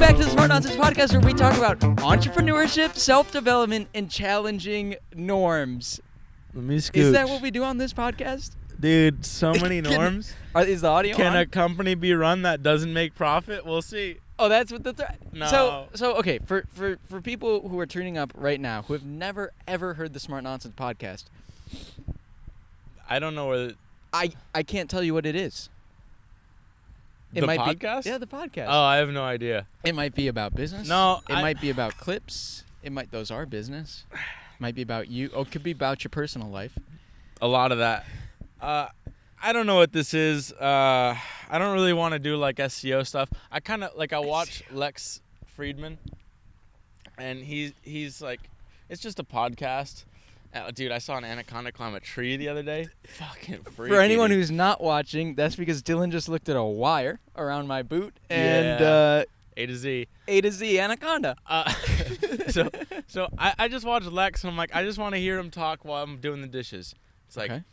back to the Smart Nonsense Podcast, where we talk about entrepreneurship, self-development, and challenging norms. Let me scooch. Is that what we do on this podcast? Dude, so many norms. Is the audio Can on? a company be run that doesn't make profit? We'll see. Oh, that's what the No. So okay, for people who are tuning up right now who have never ever heard the Smart Nonsense Podcast, I don't know where. I can't tell you what it is. It The might podcast? Be, yeah, the podcast. Oh, I have no idea. It might be about business. No, It might be about clips. Those are business. Might be about you. Oh, it could be about your personal life. A lot of that. I don't know what this is. I don't really want to do like SEO stuff. I kind of like I watch Lex Friedman, and he's like, it's just a podcast. Dude, I saw an anaconda climb a tree the other day. Fucking freaky. For anyone who's not watching, that's because Dylan just looked at a wire around my boot and A to Z. A to Z anaconda. So I just watched Lex and I'm like, I just want to hear him talk while I'm doing the dishes. It's like, Okay.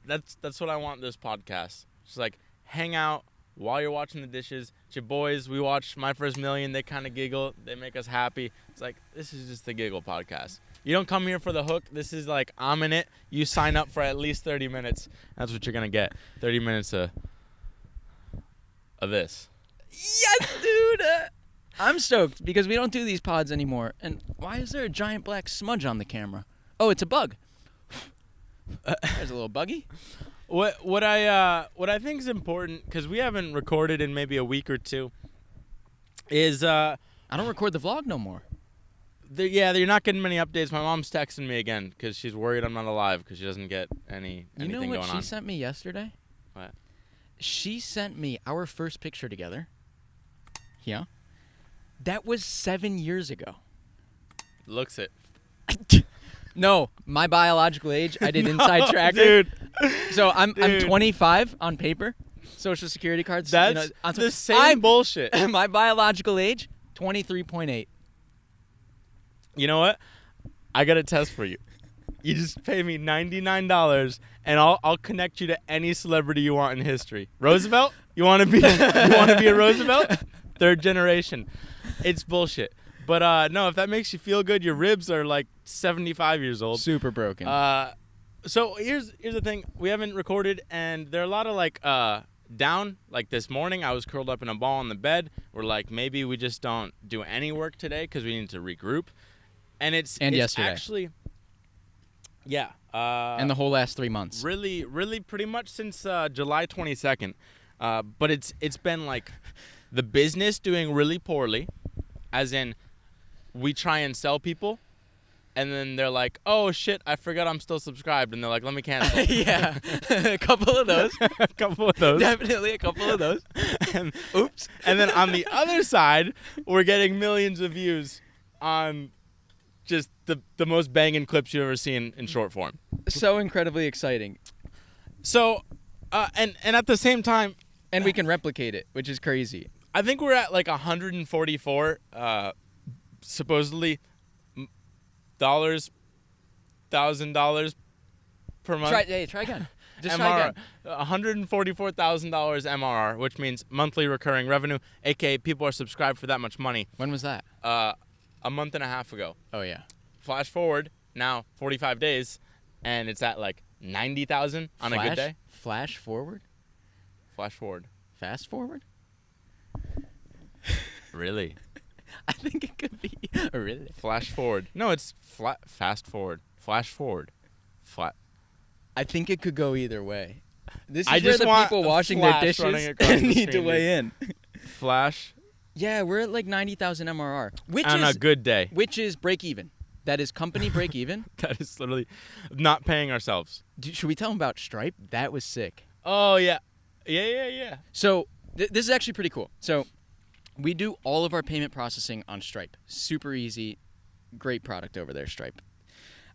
that's what I want this podcast. Just like hang out while you're watching the dishes. It's your boys. We watch My First Million. They kind of giggle. They make us happy. It's like, this is just the giggle podcast. You don't come here for the hook. This is like, I'm in it. You sign up for at least 30 minutes. That's what you're going to get. 30 minutes of this. Yes, dude. I'm stoked because we don't do these pods anymore. And why is there a giant black smudge on the camera? Oh, it's a bug. There's a little buggy. What I think is important, because we haven't recorded in maybe a week or two, is I don't record the vlog no more. you're not getting many updates. My mom's texting me again because she's worried I'm not alive because she doesn't get anything going on. You know what she sent me yesterday? What? She sent me our first picture together. Yeah. That was 7 years ago. Looks it. No, my biological age, I did Inside Tracker. Dude. So I'm 25 on paper. Social Security cards. That's the same bullshit. My biological age, 23.8. You know what? I got a test for you. You just pay me $99 and I'll connect you to any celebrity you want in history. Roosevelt? You want to be a Roosevelt? Third generation. It's bullshit. But no, if that makes you feel good, your ribs are like 75 years old. Super broken. So here's the thing. We haven't recorded, and there are a lot of like down. Like this morning, I was curled up in a ball in the bed. We're like, maybe we just don't do any work today because we need to regroup. And it's yesterday. Actually, yeah. And the whole last 3 months. Really, pretty much since July 22nd. But it's been like the business doing really poorly, as in we try and sell people, and then they're like, oh shit, I forgot I'm still subscribed, and they're like, let me cancel. Yeah, a couple of those. Definitely a couple of those. And, oops. And then on the other side, we're getting millions of views on just the most banging clips you've ever seen in short form. So incredibly exciting. So, and at the same time, and we can replicate it, which is crazy. I think we're at like 144, supposedly, $1,000 per month. Try again. Just MRR, try again. $144,000 MRR, which means monthly recurring revenue, aka people are subscribed for that much money. When was that? A month and a half ago. Oh yeah. Flash forward now 45 days, and it's at like 90,000 on a good day. Flash forward. Flash forward. Fast forward. Really? I think it could be. Really? Flash forward. No, it's fast forward. Flash forward. I think it could go either way. This is I where just the want people a washing their flash dishes running across the need to screen, weigh in. Flash. Yeah, we're at like 90,000 MRR, which on is a good day. Which is break even. That is company break even. That is literally not paying ourselves. Should we tell them about Stripe? That was sick. Oh yeah. Yeah. So this is actually pretty cool. So we do all of our payment processing on Stripe. Super easy. Great product over there, Stripe.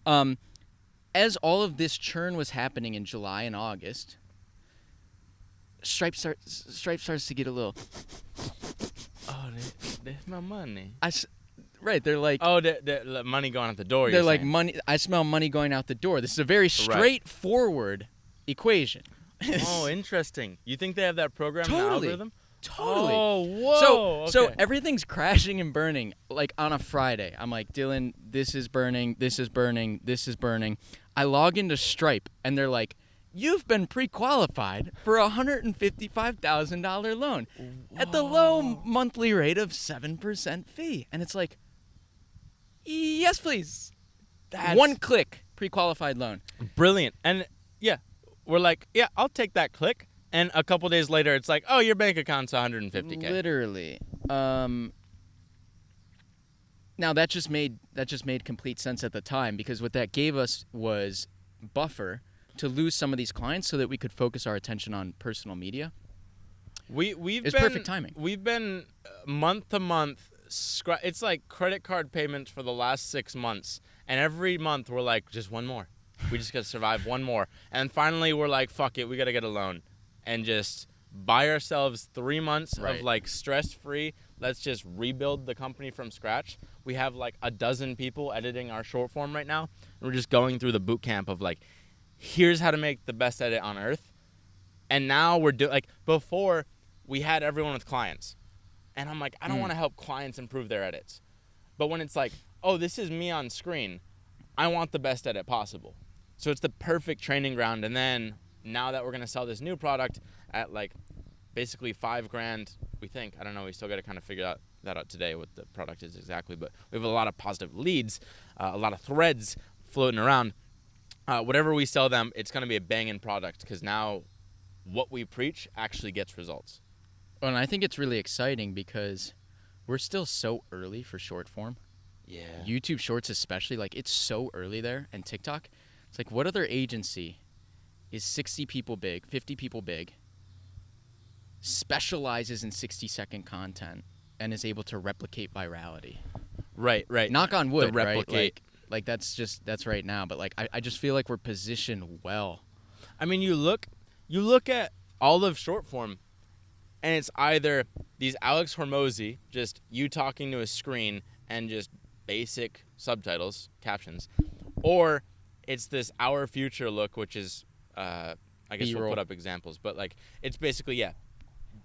As all of this churn was happening in July and August, Stripe starts to get a little. Oh, that's my money. Right, they're like. Oh, the money going out the door. They're like money. I smell money going out the door. This is a very straightforward equation. Oh, interesting. You think they have that program in the Totally. algorithm? Totally. Oh, whoa. So okay. everything's crashing and burning like on a Friday. I'm like, Dylan, this is burning, this is burning, this is burning. I log into Stripe and they're like, you've been pre-qualified for a $155,000 loan at the low monthly rate of 7% fee. And it's like, yes, please. That's One click, pre-qualified loan. brilliant. And yeah, we're like, yeah, I'll take that click. And a couple days later, it's like, oh, your bank account's 150K. Literally. Now that just made complete sense at the time, because what that gave us was buffer to lose some of these clients so that we could focus our attention on personal media. It's perfect timing. We've been month to month. It's like credit card payments for the last 6 months, and every month we're like, just one more. We just gotta survive one more, and finally we're like, fuck it, we gotta get a loan, and just buy ourselves 3 months of like stress-free. Let's just rebuild the company from scratch. We have like a dozen people editing our short form right now, and we're just going through the boot camp of like, here's how to make the best edit on earth. And now we're doing, like, before we had everyone with clients. And I'm like, I don't want to help clients improve their edits. But when it's like, oh, this is me on screen, I want the best edit possible. So it's the perfect training ground. And then now that we're going to sell this new product at like basically $5,000, we think, I don't know, we still got to kind of figure that out today, what the product is exactly. But we have a lot of positive leads, a lot of threads floating around. Whatever we sell them, it's going to be a banging product, because now what we preach actually gets results. And I think it's really exciting because we're still so early for short form. Yeah. YouTube Shorts especially, like, it's so early there. And TikTok, it's like, what other agency is 60 people big, 50 people big, specializes in 60-second content, and is able to replicate virality? Right. Knock on wood, right? replicate. Like that's right now. But like I just feel like we're positioned well. I mean, you look at all of short form, and it's either these Alex Hormozy, just you talking to a screen and just basic subtitles, captions, or it's this Our Future look, which is, I guess B-roll. we'll put up examples, but like it's basically,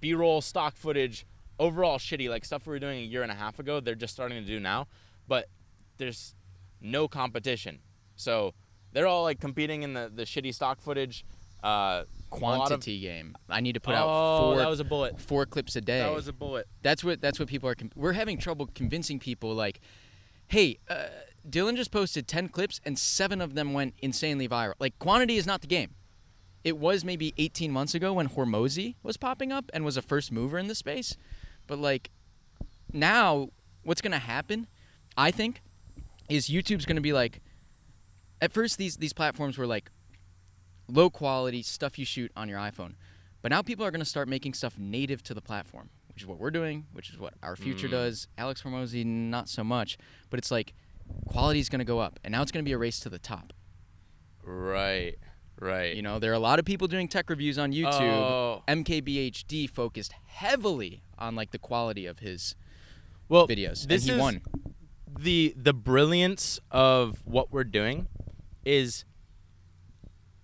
B-roll, stock footage, overall shitty, like stuff we were doing a year and a half ago, they're just starting to do now, but there's no competition. So they're all like competing in the shitty stock footage. Quantity game. I need to put that out was a bullet. 4 clips a day. That was a bullet. That's what people are. We're having trouble convincing people. Like, hey, Dylan just posted 10 clips and 7 of them went insanely viral. Like, quantity is not the game. It was maybe 18 months ago when Hormozy was popping up and was a first mover in the space. But like, now what's gonna happen, I think, is YouTube's going to be like, at first these platforms were like low quality stuff you shoot on your iPhone. But now people are going to start making stuff native to the platform, which is what we're doing, which is what Our Future does. Alex Hormozy, not so much. But it's like, quality is going to go up. And now it's going to be a race to the top. Right. You know, there are a lot of people doing tech reviews on YouTube. Oh. MKBHD focused heavily on like the quality of his videos. This and he is won. The brilliance of what we're doing is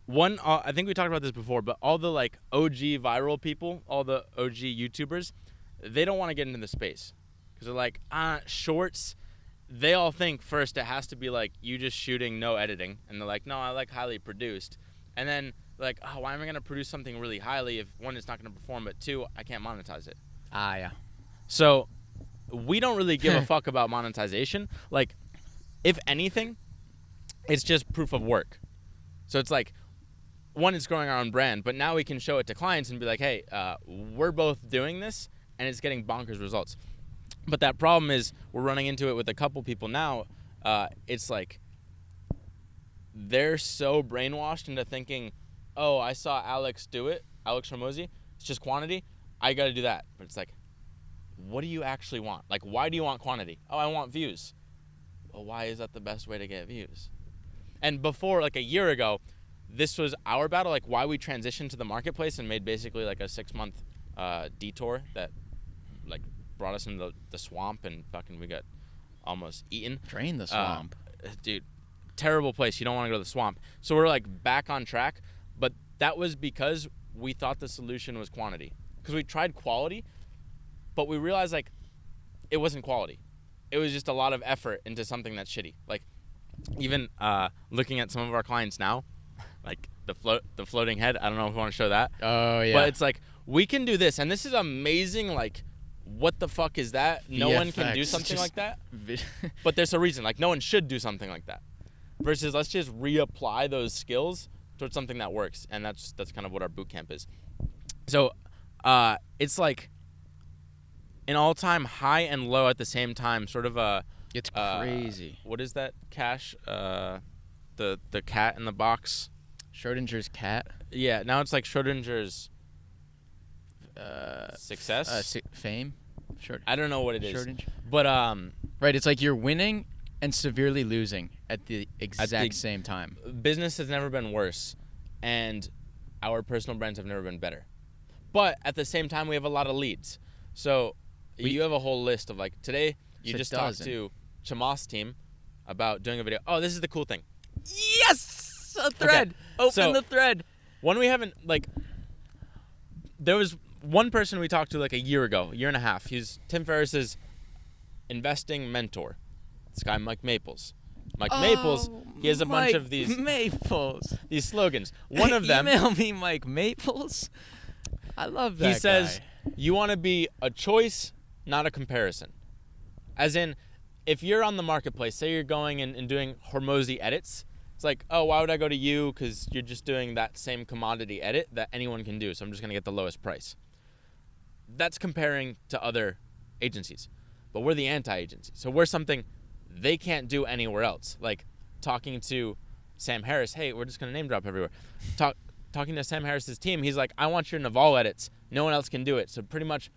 one. I think we talked about this before, but all the like OG viral people, all the OG YouTubers, they don't want to get into the space because they're like, shorts. They all think first it has to be like you just shooting, no editing, and they're like, no, I like highly produced. And then like, oh, why am I gonna produce something really highly if one, it's not gonna perform, but two, I can't monetize it. Yeah. So we don't really give a fuck about monetization. Like, if anything, it's just proof of work. So it's like, one, it's growing our own brand, but now we can show it to clients and be like, hey, we're both doing this, and it's getting bonkers results. But that problem is we're running into it with a couple people now. It's like they're so brainwashed into thinking, oh, I saw Alex do it, Alex Hormozy, it's just quantity, I got to do that. But it's like, what do you actually want? Like, why do you want quantity? Oh, I want views. Well, why is that the best way to get views? And before, like a year ago, this was our battle, like why we transitioned to the marketplace and made basically like a 6-month detour that like brought us into the swamp, and fucking we got almost eaten. Drain the swamp. Dude, terrible place. You don't want to go to the swamp. So we're like back on track, but that was because we thought the solution was quantity. Because we tried quality, but we realized like it wasn't quality. It was just a lot of effort into something that's shitty. Like even looking at some of our clients now, like the floating head. I don't know if you want to show that. Oh yeah. But it's like we can do this, and this is amazing. Like, what the fuck is that? No one can do VFX, something just like that. But there's a reason. Like, no one should do something like that. Versus, let's just reapply those skills towards something that works, and that's kind of what our boot camp is. So, it's like an all-time high and low at the same time. Sort of a. It's crazy. What is that? Cash. The cat in the box. Schrodinger's cat. Yeah. Now it's like Schrodinger's. Success. Fame. I don't know what it is. Schrodinger. But Right. It's like you're winning and severely losing at the exact same time. Business has never been worse, and our personal brands have never been better. But at the same time, we have a lot of leads. So you have a whole list of like today. You just talked to Chamath's team about doing a video. Oh, this is the cool thing. Yes, a thread. Okay. Open the thread. One we haven't like. There was one person we talked to like a year and a half. He's Tim Ferriss's investing mentor. This guy, Mike Maples. Maples, he has a bunch of these Maples. These slogans. One of them. Email me Mike Maples. I love that. He says, guy. You want to be a choice, not a comparison. As in, if you're on the marketplace, say you're going and doing Hormozy edits, it's like, oh, why would I go to you? Because you're just doing that same commodity edit that anyone can do, so I'm just going to get the lowest price. That's comparing to other agencies. But we're the anti-agency. So we're something they can't do anywhere else. Like talking to Sam Harris, hey, we're just going to name drop everywhere. Talking to Sam Harris's team, he's like, I want your Naval edits. No one else can do it. So pretty much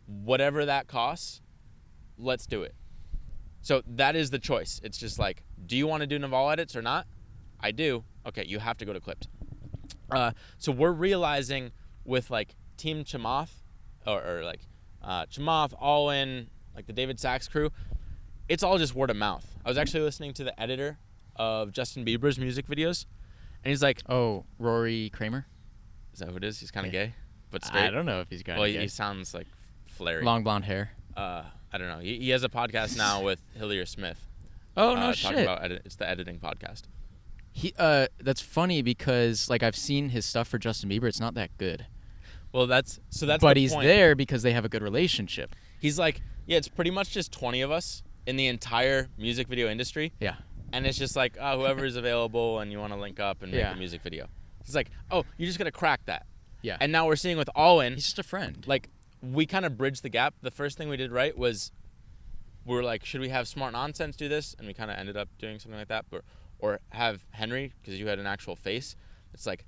whatever that costs, let's do it. So that is the choice. It's just like, do you want to do Naval edits or not? I do. Okay, you have to go to Clipped. So we're realizing with like Team Chamath, or like Chamath, All In, like the David Sachs crew, it's all just word of mouth. I was actually listening to the editor of Justin Bieber's music videos, and he's like, oh, Rory Kramer? Is that who it is? He's kind of gay, but straight. I don't know if he's kind of gay. He sounds like flary. Long blonde hair. I don't know. He has a podcast now with Hillier Smith. Oh, no shit. About it's the editing podcast. That's funny because like I've seen his stuff for Justin Bieber. It's not that good. Well, that's But the he's point. there because they have a good relationship. He's like, yeah, it's pretty much just 20 of us in the entire music video industry. Yeah. And it's just like, oh, whoever is available and you want to link up and make a music video. It's like, oh, you're just going to crack that. Yeah. And now we're seeing with All In. He's just a friend. Like, we kind of bridged the gap. The first thing we did right was we were like, should we have Smart Nonsense do this? And we kind of ended up doing something like that. Or have Henry, because you had an actual face. It's like,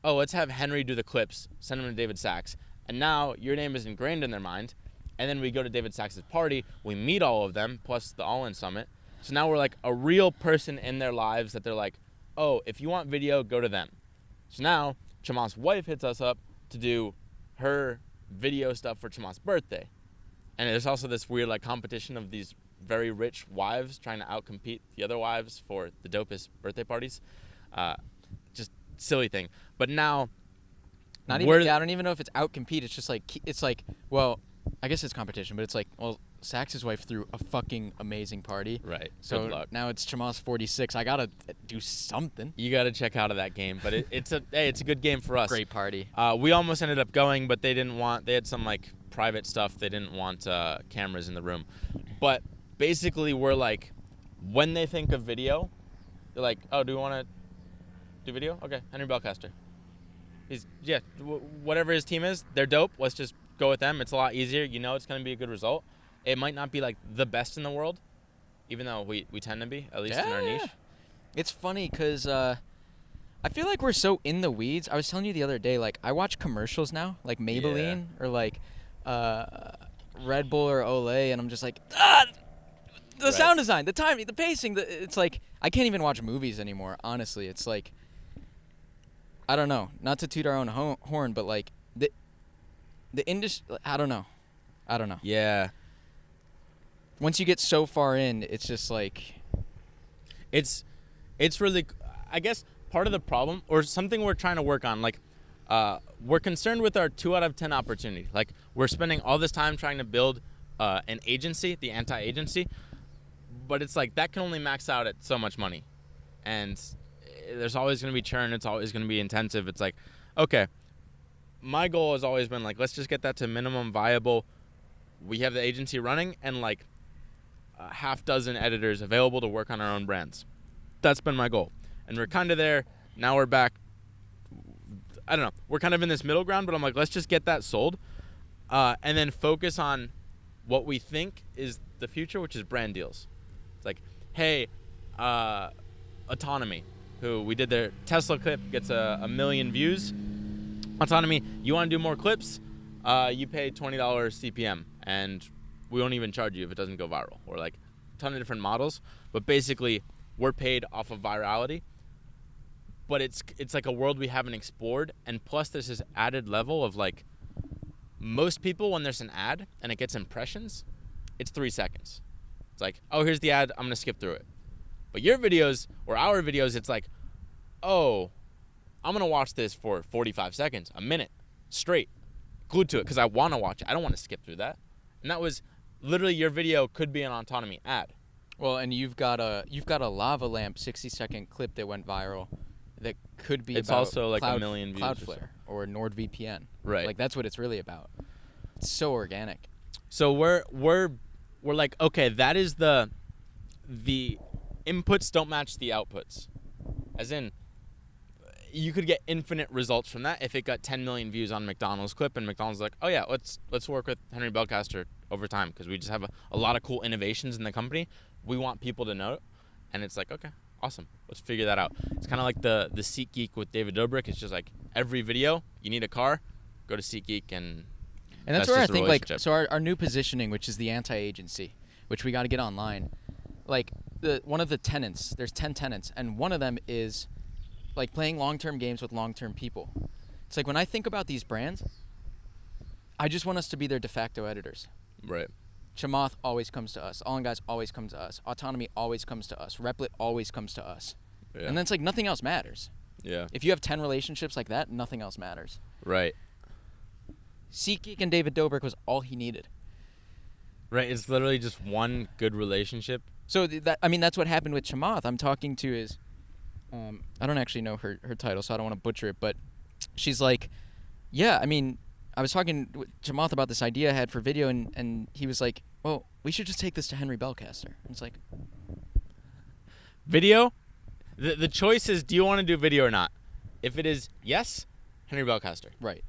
oh, let's have Henry do the clips, send them to David Sachs. And now your name is ingrained in their mind. And then we go to David Sachs' party. We meet all of them, plus the All In Summit. So now we're like a real person in their lives that they're like, oh, if you want video, go to them. So now Chamath's wife hits us up to do her video stuff for Chamath's birthday. And there's also this weird like competition of these very rich wives trying to outcompete the other wives for the dopest birthday parties. Just silly thing. But now, I don't even know if it's outcompete. It's just like, well, I guess it's competition, but it's like, well, Sachs' wife threw a fucking amazing party. Right. So good luck. now it's Chamath's 46. I gotta do something. You gotta check out of that game, but it's a good game for us. Great party. We almost ended up going, but they had some like private stuff. They didn't want cameras in the room. But basically, we're like, when they think of video, they're like, oh, do we want to do video? Okay, Henry Belcaster. Whatever his team is, they're dope. Let's just go with them. It's a lot easier. You know it's going to be a good result. It might not be like the best in the world, even though we tend to be, at least in our niche. It's funny because I feel like we're so in the weeds. I was telling you the other day, like I watch commercials now, like Maybelline or like Red Bull or Olay, and I'm just like, the sound design, the timing, the pacing. It's like I can't even watch movies anymore. Honestly, it's like I don't know. Not to toot our own horn, but like the industry. I don't know. Yeah. Once you get so far in, it's just like it's really, I guess, part of the problem or something we're trying to work on. Like we're concerned with our 2 out of 10 opportunity. Like, we're spending all this time trying to build an agency, the anti-agency, but it's like that can only max out at so much money. And there's always going to be churn. It's always going to be intensive. It's like, okay, my goal has always been like, let's just get that to minimum viable. We have the agency running and like a half dozen editors available to work on our own brands. That's been my goal. And we're kind of there. Now we're back. I don't know. We're kind of in this middle ground, but I'm like, let's just get that sold and then focus on what we think is the future, which is brand deals. It's like, hey, Autonomy, who we did their Tesla clip, gets a million views. Autonomy, you want to do more clips? You pay $20 CPM, and we won't even charge you if it doesn't go viral. Or like a ton of different models, but basically we're paid off of virality. But it's like a world we haven't explored, and plus there's this added level of like, most people when there's an ad and it gets impressions, it's 3 seconds. It's like, oh, here's the ad, I'm gonna skip through it. But your videos or our videos, it's like, oh, I'm gonna watch this for 45 seconds, a minute, straight, glued to it, because I wanna watch it. I don't wanna skip through that. And that was literally your video could be an Autonomy ad. Well, and you've got a lava lamp 60-second clip that went viral that could be It's about also like a million views Cloudflare or NordVPN. Right. Like that's what it's really about. It's so organic. So we're like, okay, that is the inputs don't match the outputs. As in, you could get infinite results from that if it got 10 million views on McDonald's clip, and McDonald's like, oh yeah, let's work with Henry Belcaster over time because we just have a lot of cool innovations in the company. We want people to know, and it's like, okay, awesome, let's figure that out. It's kind of like the SeatGeek with David Dobrik. It's just like every video, you need a car, go to SeatGeek, and that's where I just a think like relationship. so our new positioning, which is the anti-agency, which we got to get online. Like one of the tenets, there's 10 tenets, and one of them is like playing long-term games with long-term people. It's like when I think about these brands, I just want us to be their de facto editors. Right. Chamath always comes to us. All In Guys always comes to us. Autonomy always comes to us. Replit always comes to us. Yeah. And then it's like nothing else matters. Yeah. If you have 10 relationships like that, nothing else matters. Right. SeatGeek and David Dobrik was all he needed. Right. It's literally just one good relationship. So that's what happened with Chamath. I'm talking to his, I don't actually know her title, so I don't want to butcher it, but she's like, yeah, I mean, I was talking with Chamath about this idea I had for video, and he was like, well, we should just take this to Henry Belcaster. And it's like, video, the choice is, do you want to do video or not? If it is yes, Henry Belcaster. right.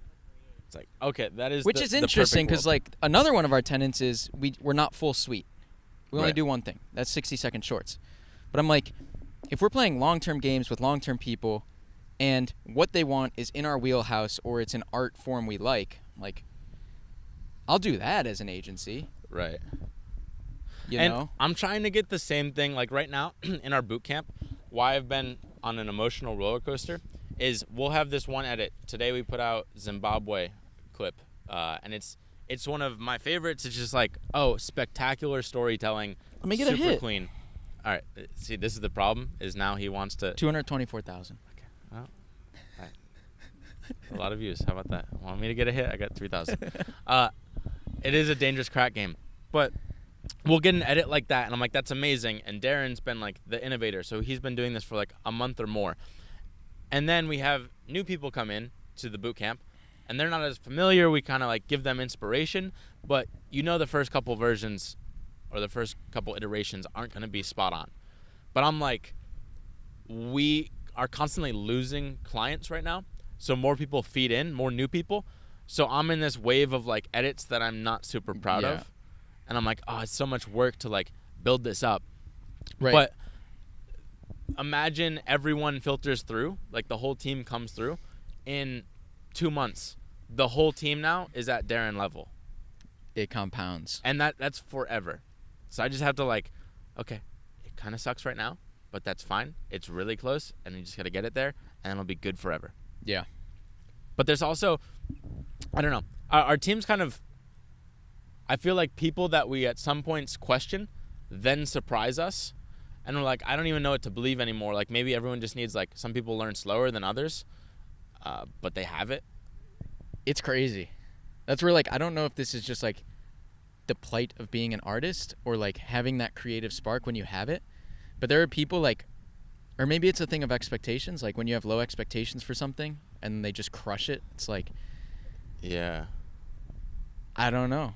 It's like, okay, that is Which the, is the interesting perfect because, world. like, another one of our tenets is we're not full suite. We only Right. do one thing. That's 60-second shorts. But I'm like, if we're playing long-term games with long-term people and what they want is in our wheelhouse or it's an art form we like, I'll do that as an agency. Right. You and know? I'm trying to get the same thing, like right now in our boot camp, why I've been on an emotional roller coaster is we'll have this one edit. Today we put out Zimbabwe clip, and it's one of my favorites. It's just like, oh, spectacular storytelling. Let me get a super hit. clean. All right, see, this is the problem, is now he wants to... 224,000. Okay, well, all right. A lot of views. How about that? Want me to get a hit? I got 3,000. It is a dangerous crack game, but we'll get an edit like that, and I'm like, that's amazing. And Darren's been like the innovator, so he's been doing this for like a month or more. And then we have new people come in to the boot camp, and they're not as familiar. We kind of like give them inspiration, but the first couple versions or the first couple iterations aren't going to be spot on. But I'm like, we are constantly losing clients right now, so more people feed in, more new people. So I'm in this wave of like edits that I'm not super proud of. And I'm like, oh, it's so much work to like build this up. Right. But imagine everyone filters through, like the whole team comes through. In 2 months, the whole team now is at Darren level. It compounds. And that's forever. So I just have to like, okay, it kind of sucks right now, but that's fine. It's really close, and you just got to get it there, and it'll be good forever. Yeah. But there's also, I don't know, our team's kind of, I feel like people that we at some points question then surprise us, and we're like, I don't even know what to believe anymore. Like maybe everyone just needs, like, some people learn slower than others, but they have it. It's crazy. That's where, like, I don't know if this is just, like, the plight of being an artist or, like, having that creative spark when you have it. But there are people, like, or maybe it's a thing of expectations. Like, when you have low expectations for something and they just crush it, it's like, Yeah. I don't know.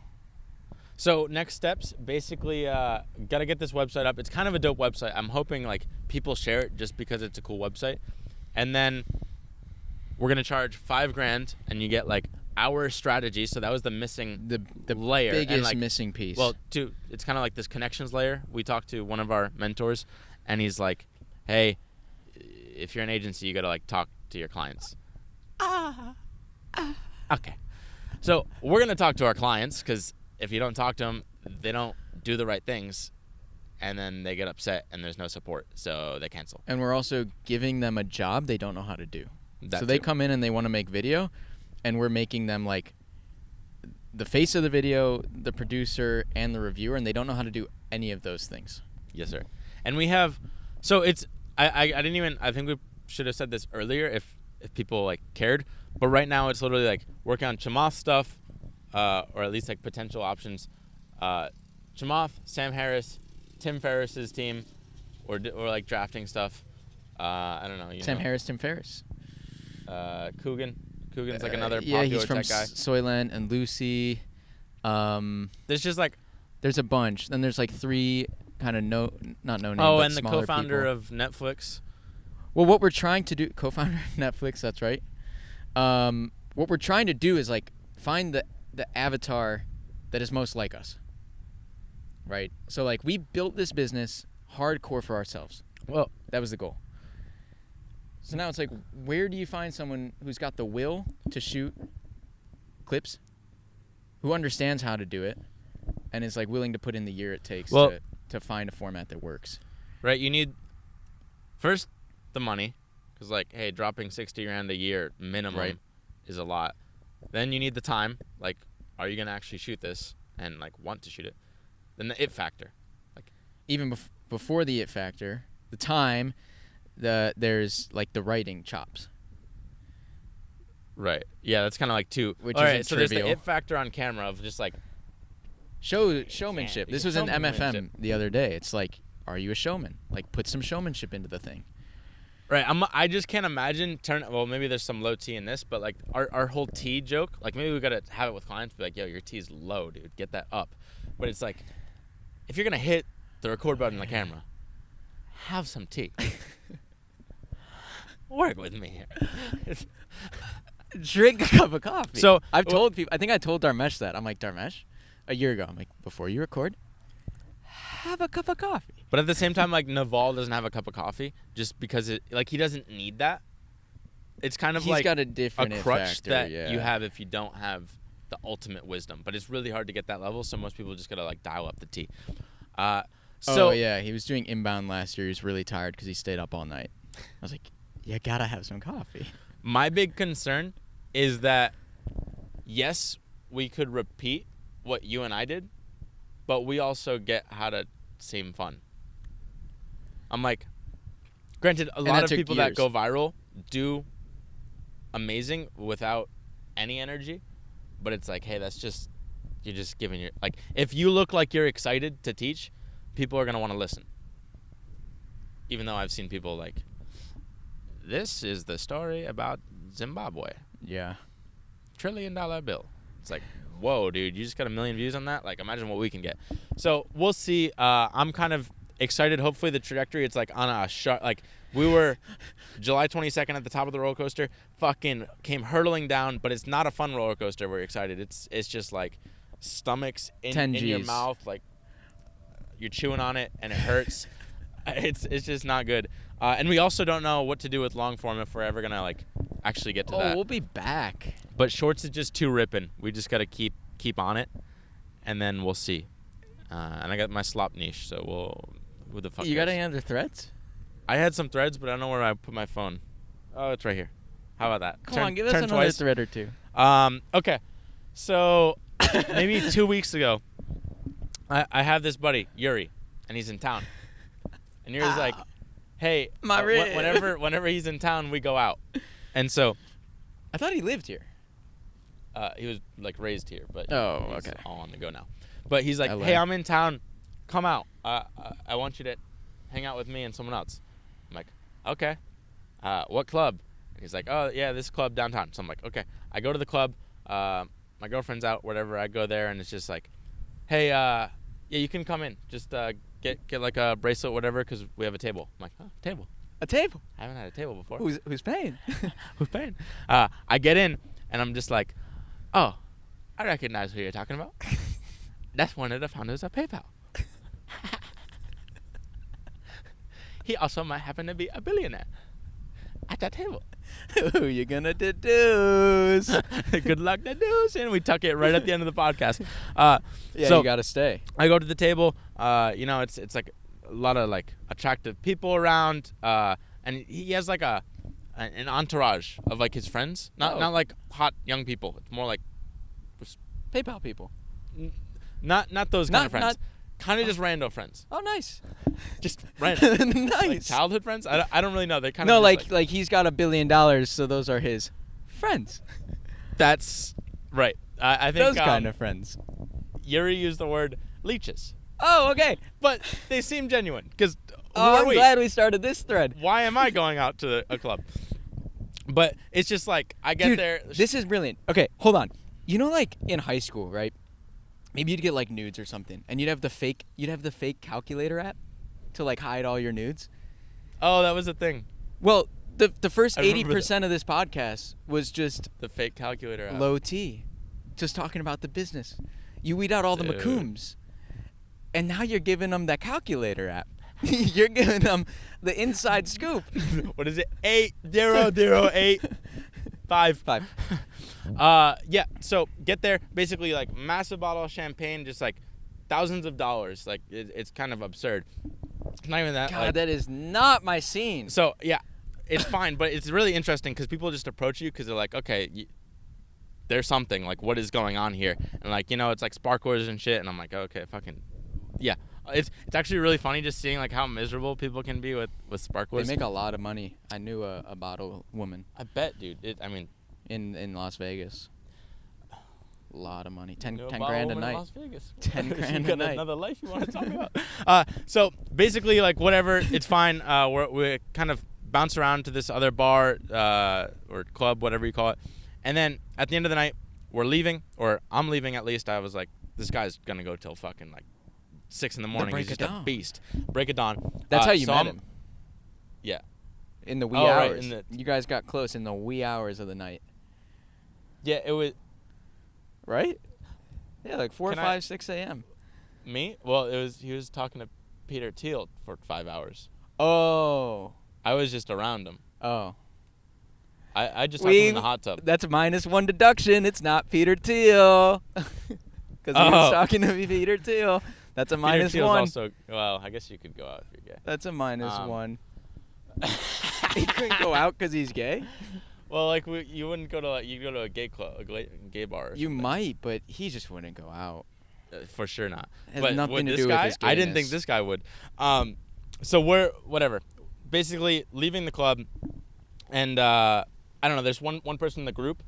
So next steps, basically, gotta get this website up. It's kind of a dope website. I'm hoping like people share it just because it's a cool website, and then we're gonna charge $5,000, and you get like our strategy. So that was the missing The layer, biggest and like missing piece. well, it's kind of like this connections layer. We talked to one of our mentors, and he's like, "Hey, if you're an agency, you gotta like talk to your clients." Okay. So we're gonna talk to our clients because if you don't talk to them, they don't do the right things, and then they get upset and there's no support, so they cancel. And we're also giving them a job they don't know how to do. That so they too. come in and they want to make video, and we're making them like the face of the video, the producer, and the reviewer, and they don't know how to do any of those things. Yes, sir. And we have, so it's I didn't even, I think we should have said this earlier if people like cared, but right now it's literally like working on Chamath stuff, or at least like potential options. Chamath, Sam Harris, Tim Ferriss's team, or like drafting stuff. I don't know. Sam Harris, Tim Ferriss. Coogan's like another yeah, popular he's from tech guy. Soylent and Lucy. There's just like There's a bunch. Then there's like 3 kind of not no name. oh, but and the smaller co-founder people. of Netflix. Well, what we're trying to do, co-founder of Netflix, that's right. What we're trying to do is like find the avatar that is most like us. Right? So like we built this business hardcore for ourselves. Well, That was the goal. So now it's like, where do you find someone who's got the will to shoot clips, who understands how to do it, and is like willing to put in the year it takes to find a format that works? right, you need first the money, because like, hey, dropping $60,000 a year minimum Right. is a lot. Then you need the time, like, are you gonna actually shoot this and like want to shoot it? Then the it factor, like, Even before the it factor, the time, there's like the writing chops. right, yeah, that's kind of like two. Which All right, isn't so there's trivial. the it factor on camera of just like, Showmanship. This was in Showmanship. MFM the other day. It's like, are you a showman? Like, put some showmanship into the thing. right, I just can't imagine well, maybe there's some low T in this, but like our whole T joke, like maybe we gotta have it with clients, be like, yo, your T's low, dude, get that up. But it's like, if you're gonna hit the record button on the camera, have some tea. Work with me here. Drink a cup of coffee. So, I've told people. I think I told Dharmesh that. I'm like, Dharmesh, a year ago. I'm like, before you record, have a cup of coffee. But at the same time, like, Naval doesn't have a cup of coffee just because he doesn't need that. It's kind of He's like got a different it crutch factor, that yeah. you have if you don't have the ultimate wisdom. But it's really hard to get that level, so most people just gotta like dial up the T. So oh yeah, he was doing inbound last year. He was really tired because he stayed up all night. I was like, you gotta have some coffee. my big concern is that yes, we could repeat what you and I did, but we also get how to seem fun. I'm like, granted, a lot that of took people that years. go viral do amazing without any energy, but it's like, hey, that's just, you're just giving your, like, if you look like you're excited to teach, people are going to want to listen. Even though I've seen people like, this is the story about Zimbabwe. Yeah. $1 trillion bill. It's like, whoa, dude, you just got 1 million views on that? Like, imagine what we can get. So we'll see. I'm kind of excited. Hopefully the trajectory, it's like on a sharp, like we were July 22nd at the top of the roller coaster, fucking came hurtling down, but it's not a fun roller coaster. We're excited. It's just like stomachs in your Gs. mouth, like you're chewing on it and it hurts. It's just not good. And we also don't know what to do with long form if we're ever gonna like actually get to that. We'll be back. But shorts is just too ripping. We just gotta keep on it, and then we'll see. And I got my slop niche, so who the fuck? You got knows? any other threats? I had some threads, but I don't know where I put my phone. Oh, it's right here. How about that? Come on, give us another twice. thread or two. Okay. So maybe 2 weeks ago, I have this buddy Yuri, and he's in town, and Yuri's like, "Hey, My rib." whenever he's in town, we go out." And so I thought he lived here. He was like raised here, but Oh, he's okay. all on the go now. But he's like, LA. hey, I'm in town. Come out. I want you to hang out with me and someone else. I'm like, okay. What club? And he's like, oh yeah, this club downtown. So I'm like, okay. I go to the club. My girlfriend's out, whatever. I go there and it's just like, hey, yeah, you can come in. Just get like a bracelet, whatever, because we have a table. I'm like, oh, table. A table. I haven't had a table before. Who's paying? Who's paying? I get in and I'm just like, oh, I recognize who you're talking about. That's one of the founders of PayPal. He also might happen to be a billionaire at that table. Who you gonna deduce? Good luck, deducing. We tuck it right at the end of the podcast. Yeah, so you gotta stay. I go to the table. It's like a lot of like attractive people around, and he has like an entourage of like his friends. Not like hot young people. It's more like PayPal people. Not those kind of friends. Kind of just rando friends. Oh, nice. Just random. Nice. Like childhood friends? I don't really know. They kind No, of like he's got $1 billion, so those are his friends. That's right. I think Those kind of friends. Yuri used the word leeches, Oh, okay. but they seem genuine. Because I'm glad we started this thread. Why am I going out to a club? But it's just like I get Dude, there. This is brilliant. Okay, hold on. You know, like in high school, right? Maybe you'd get like nudes or something, and you'd have the fake calculator app to like hide all your nudes. Oh, that was a thing. Well, the first I remember 80% of this podcast was just The fake calculator app. low T, just talking about the business. You weed out all the Dude. Macooms, and now you're giving them that calculator app. You're giving them the inside scoop. What is it? 800855. Five. Yeah. So get there. Basically, like massive bottle of champagne, just like thousands of dollars. Like it's kind of absurd. It's not even that. God, like, that is not my scene. So yeah, it's fine, but it's really interesting because people just approach you because they're like, okay, there's something. Like, what is going on here? And like, it's like sparklers and shit. And I'm like, okay, fucking, yeah. It's actually really funny just seeing like how miserable people can be with sparklers. They make a lot of money. I knew a bottle woman I bet, dude. in Las Vegas. A lot of money. 10 Know a grand bottle a woman in night. Las Vegas. 10 grand You a got night. Another life you want to talk about? So basically, like whatever, it's fine. We kind of bounce around to this other bar or club, whatever you call it, and then at the end of the night, we're leaving, or I'm leaving at least. I was like, this guy's gonna go till fucking like 6 a.m. break He's of just a dawn. beast. Break of dawn. That's how you so met I'm- him. Yeah. In the wee Oh, right, hours. You guys got close in the wee hours of the night. Yeah, it was Right? Yeah, like 4, Can I- 5, 6 a.m. me. Well, he was talking to Peter Thiel for 5 hours. Oh. I was just around him. Oh. I just talked to him in the hot tub. That's a -1 deduction. It's not Peter Thiel. Because he was talking to Peter Thiel. That's a Peter Thiel's -1. also, well, I guess you could go out if you're gay. That's a -1. He couldn't go out because he's gay? Well, like you wouldn't go to you go to a gay club, gay bar. Or You something. might, but he just wouldn't go out. For sure not. Has But nothing with to this do with guy, his I didn't think gayness. this guy would. So we're whatever, basically leaving the club, and I don't know. There's one person in the group,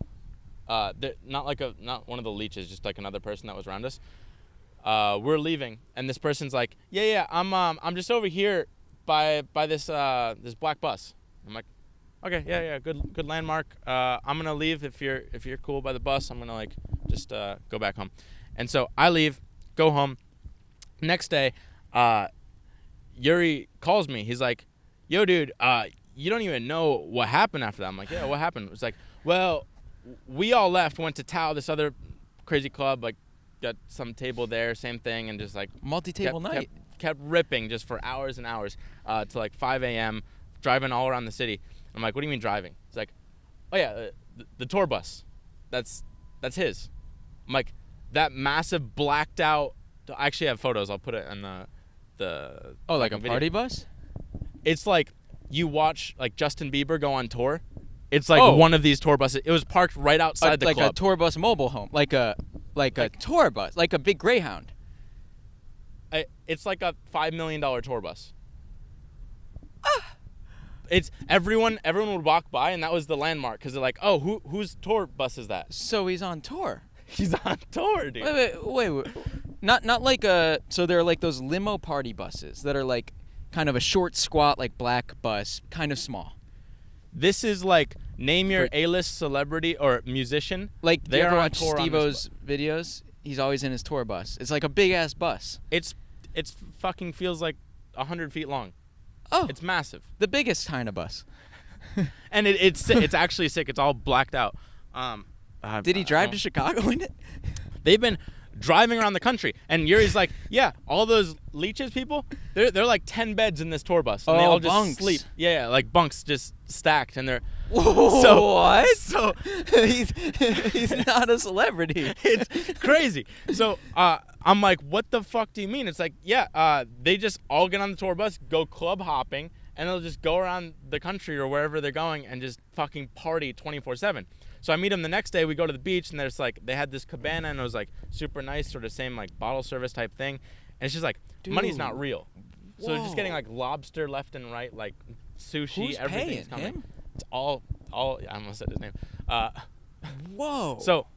not one of the leeches, just like another person that was around us. We're leaving, and this person's like, yeah, I'm just over here by this this black bus. I'm like, okay, yeah, good landmark. I'm gonna leave if you're cool by the bus. I'm gonna like just go back home, and so I leave, go home. Next day, Yuri calls me. He's like, yo, dude, you don't even know what happened after that. I'm like, yeah, what happened? It's like, well, we all left, went to Tao, this other crazy club, like got some table there, same thing, and just like Multi-table night. kept ripping just for hours and hours to like 5 a.m. driving all around the city. I'm like, what do you mean driving? It's like, oh yeah, the tour bus. That's his. I'm like, that massive blacked out. I actually have photos. I'll put it in the. Oh, like a fucking video. party bus? It's like you watch like Justin Bieber go on tour. It's like Oh. one of these tour buses. It was parked right outside the like club. a tour bus mobile home. Like a tour bus. Like a big Greyhound. It's like a $5 million tour bus. it's everyone would walk by, and that was the landmark because they're like, oh, whose tour bus is that? So he's on tour. He's on tour, dude. Wait. Not like a. So they're like those limo party buses that are like kind of a short, squat, like black bus, kind of small. This is like name your A-list celebrity or musician. Like, do you ever watch tour on Steve-O's videos? He's always in his tour bus. It's like a big ass bus. It's fucking feels like 100 feet long. Oh, It's massive. the biggest kind of bus. And it's actually sick. It's all blacked out. Did he drive to Chicago in it? They've been driving around the country, and Yuri's like, yeah, all those leeches people, they're like 10 beds in this tour bus, and they all just bunks. sleep. Yeah, like bunks just stacked, and they're Whoa, So- what? so he's not a celebrity. it's crazy. So I'm like, what the fuck do you mean? It's like, yeah, they just all get on the tour bus, go club hopping, and they'll just go around the country or wherever they're going and just fucking party 24/7. So I meet them the next day. We go to the beach, and there's like they had this cabana, and it was like super nice, sort of same like bottle service type thing. And it's just like money's not Dude. real. So they're just getting Whoa. like lobster left and right, like sushi. Who's Everything's paying coming. him? It's all. I almost said his name. Whoa. So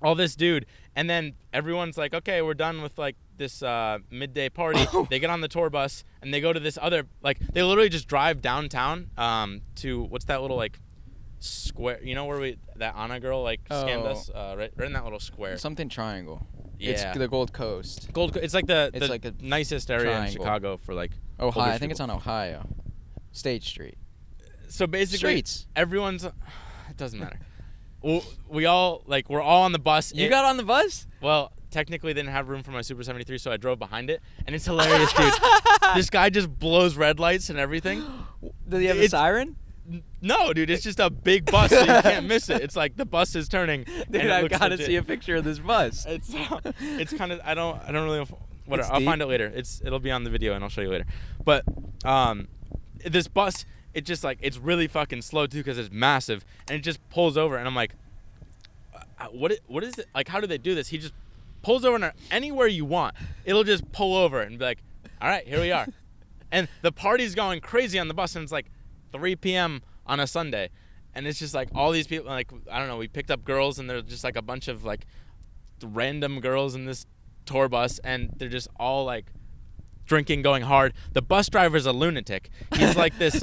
all this dude, and then everyone's like, okay, we're done with like this midday party. They get on the tour bus and they go to this other, like they literally just drive downtown to what's that little like square, you know, where that Anna girl like scammed us, right in that little square. Something triangle. Yeah. It's the Gold Coast. It's like the like a nicest area in triangle. Chicago for like Ohio. older I think it's people. on Ohio. State Street. So basically Streets. everyone's it doesn't matter. We're all on the bus. You got on the bus? Well, technically they didn't have room for my Super 73, so I drove behind it, and it's hilarious, dude. This guy just blows red lights and everything. Did he have a siren? No, dude, it's just a big bus, so you can't miss it. It's like the bus is turning. Dude, and it I've looks got to legit. see a picture of this bus. It's kind of I don't really know whatever. It's I'll deep. find it later. It'll be on the video and I'll show you later. But this bus, it just like it's really fucking slow too because it's massive, and it just pulls over, and I'm like, what is it? Like, how do they do this? He just pulls over and anywhere you want, it'll just pull over and be like, all right, here we are. And the party's going crazy on the bus, and it's like 3 p.m. on a Sunday, and it's just like all these people, like I don't know, we picked up girls, and they're just like a bunch of like random girls in this tour bus, and they're just all like drinking, going hard. The bus driver's a lunatic. He's like this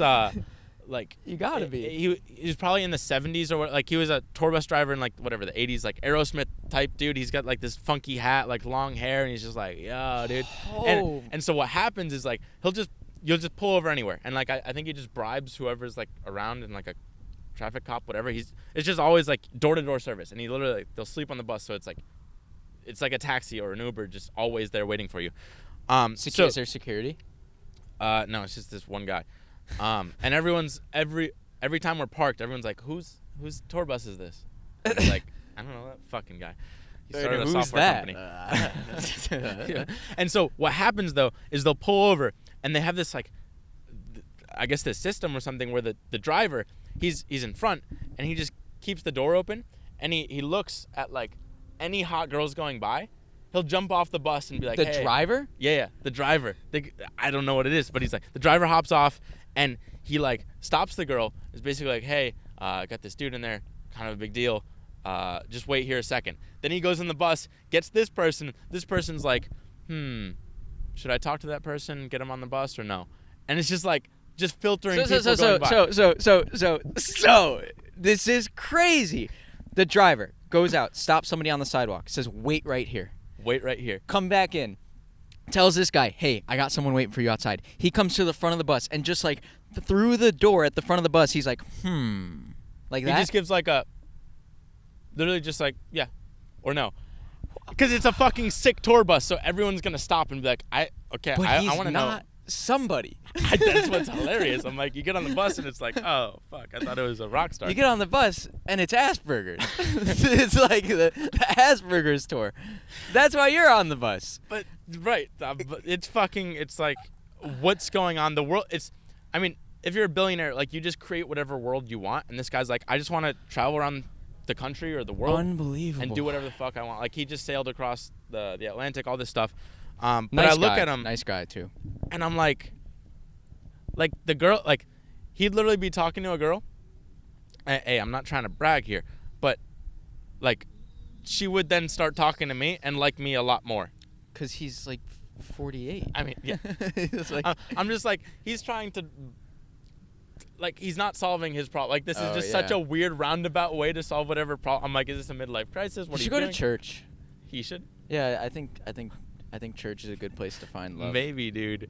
like You gotta be. He's probably in the 70s or what, like he was a tour bus driver in like whatever the 80s, like Aerosmith type dude. He's got like this funky hat, like long hair, and he's just like, yo, dude. Oh. And so what happens is like you'll just pull over anywhere, and like I think he just bribes whoever's like around and like a traffic cop, whatever. It's just always like door-to-door service, and he literally like, they'll sleep on the bus, so it's like a taxi or an Uber, just always there waiting for you. Is there security? No, it's just this one guy. And everyone's every time we're parked, everyone's like, whose tour bus is this? And it's like, I don't know, that fucking guy. He started a Who's software that? company. Yeah. And so what happens though is they'll pull over, and they have this like, I guess this system or something where the driver, he's in front, and he just keeps the door open, and he looks at like any hot girls going by. He'll jump off the bus and be like, The hey. driver? Yeah, the driver. I don't know what it is, but he's like, the driver hops off, and he like stops the girl. It's basically like, hey, I got this dude in there, kind of a big deal. Just wait here a second. Then he goes in the bus, gets this person. This person's like, should I talk to that person, get him on the bus, or no? And it's just like, just filtering people going by. So this is crazy. The driver goes out, stops somebody on the sidewalk, says, wait right here. Wait right here. Come back in. Tells this guy, hey, I got someone waiting for you outside. He comes to the front of the bus, and just like through the door at the front of the bus, he's like, like He that. just gives like a, literally just like, yeah, or no. Because it's a fucking sick tour bus, so everyone's going to stop and be like, I want to know. not somebody. That's what's hilarious. I'm like, you get on the bus and it's like, oh, fuck, I thought it was a rock star. You get on the bus, and it's Asperger's. It's like the Asperger's tour. That's why you're on the bus. But, right, but it's like, what's going on? The world, I mean, if you're a billionaire, like, you just create whatever world you want, and this guy's like, I just want to travel around the country or the world. Unbelievable. And do whatever the fuck I want. Like, he just sailed across the Atlantic, all this stuff. But Nice I look guy. at him, Nice guy, too. and I'm like the girl, like, he'd literally be talking to a girl. Hey, I'm not trying to brag here, but like, she would then start talking to me and like me a lot more. Because he's like 48. I mean, yeah. He's like, I'm just like, he's trying to, like, he's not solving his problem. Like, this is just such yeah. a weird roundabout way to solve whatever problem. I'm like, is this a midlife crisis? What you are should you go doing? to church. He should. Yeah, I think church is a good place to find love. Maybe, dude.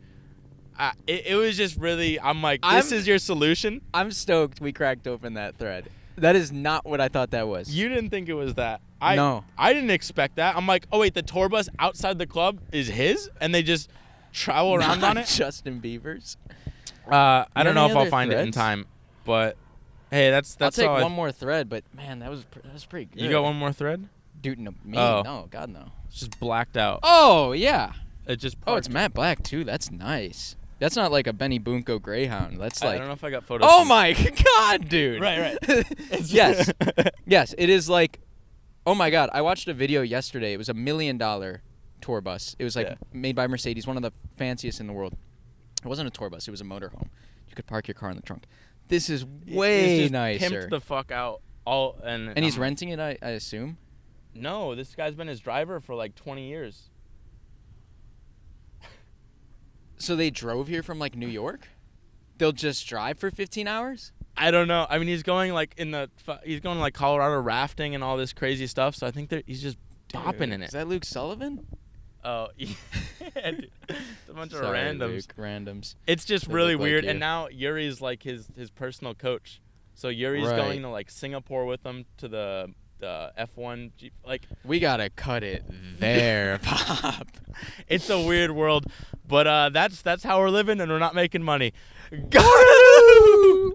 It was just really, I'm like, this is your solution? I'm stoked we cracked open that thread. That is not what I thought that was. You didn't think it was that. No. I didn't expect that. I'm like, oh, wait, the tour bus outside the club is his? And they just travel around on it? Justin Bieber's. I don't know any if I'll other find it in threads? time. But, hey, that's I'll take all one more thread, but man, that was pretty good. You got one more thread? Dude, no, me? Oh. No, God, no. It's just blacked out. Oh, yeah. It just Oh, it's parked. Matt Black, too. That's nice. That's not like a Benny Bunko Greyhound. That's I like... don't know if I got photos. Oh, from- my God, dude. Right. Yes. Yes, it is like... Oh, my God. I watched a video yesterday. It was $1 million tour bus. It was like made by Mercedes, one of the fanciest in the world. It wasn't a tour bus. It was a motorhome. You could park your car in the trunk. This is way It's just nicer. pimped the fuck out. And And he's renting it, I assume? No, this guy's been his driver for like 20 years. So they drove here from like New York? They'll just drive for 15 hours? I don't know. I mean, he's going like he's going like Colorado rafting and all this crazy stuff. So I think he's just bopping in Is it. that Luke Sullivan? Oh, yeah, dude. It's a bunch of Sorry, randoms. Luke, randoms. It's just They really look like weird. you. And now Yuri's like his personal coach. So Yuri's Right. going to like Singapore with him to the F1. Like, We gotta cut it there, Pop. it's a weird world, but that's how we're living, and we're not making money. Go!